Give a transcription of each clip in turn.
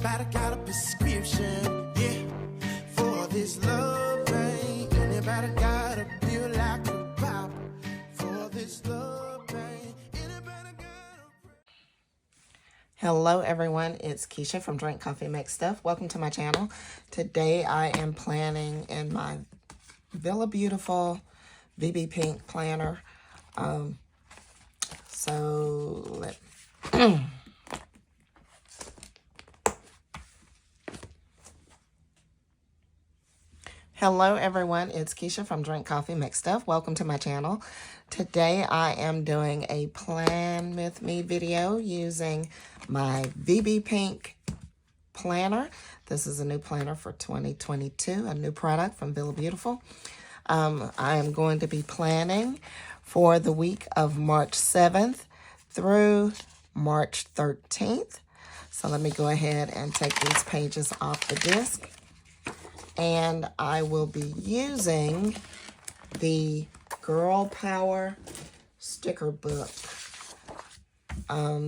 Anybody got a prescription, yeah, for this love pain? Anybody got a pill I could pop for this love pain? Anybody got a... Hello everyone, it's Keisha from Drink Coffee Make Stuff. Welcome to my channel. Today I am planning in my Villabeautifful VB Pink planner. Hello everyone, it's Keisha from Drink Coffee Make Stuff. Welcome to my channel. Today I am doing a plan with me video using my VB Pink planner. This is a new planner for 2022, a new product from Villabeautifful. I am going to be planning for the week of March 7th through March 13th. So let me go ahead and take these pages off the disc. And I will be using the GRL Power sticker book.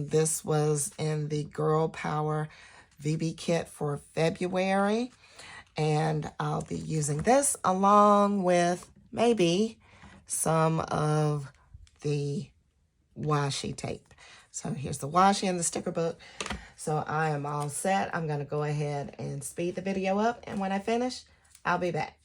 This was in the GRL Power VBKit for February. And I'll be using this along with maybe some of the washi tape. So here's the washi and the sticker book. So I am all set. I'm going to go ahead and speed the video up. And when I finish, I'll be back.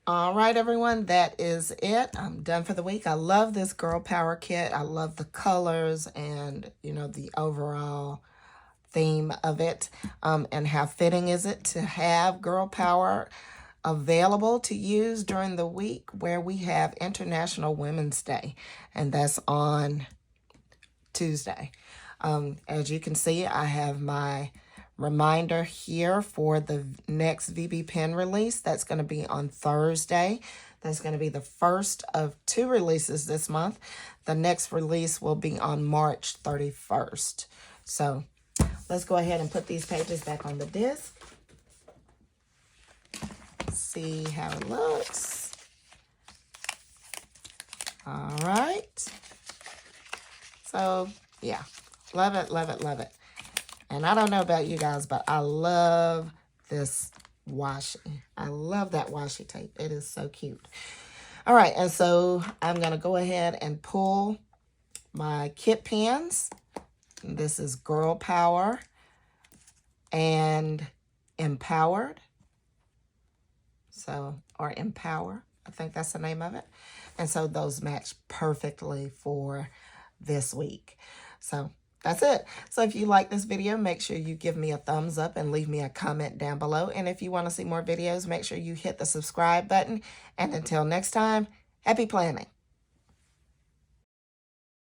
All right, everyone, that is it. I'm done for the week. I love this Girl Power kit. I love the colors and, you know, the overall theme of it. And how fitting is it to have Girl Power available to use during the week where we have International Women's Day, and that's on Tuesday. As you can see, I have my reminder here for the next VB pen release. That's going to be on Thursday. That's going to be the first of 2 releases this month. The next release will be on March 31st. So let's go ahead and put these pages back on the disc. See how it looks. All right. So yeah, love it, love it, love it. And I don't know about you guys, but I love this washi. I love that washi tape. It is so cute. All right, and so I'm going to go ahead and pull my kit pens. This is Girl Power and Empowered. So, or Empower, I think that's the name of it. And so those match perfectly for this week. So that's it. So if you like this video, make sure you give me a thumbs up and leave me a comment down below. And if you want to see more videos, make sure you hit the subscribe button. And until next time, happy planning.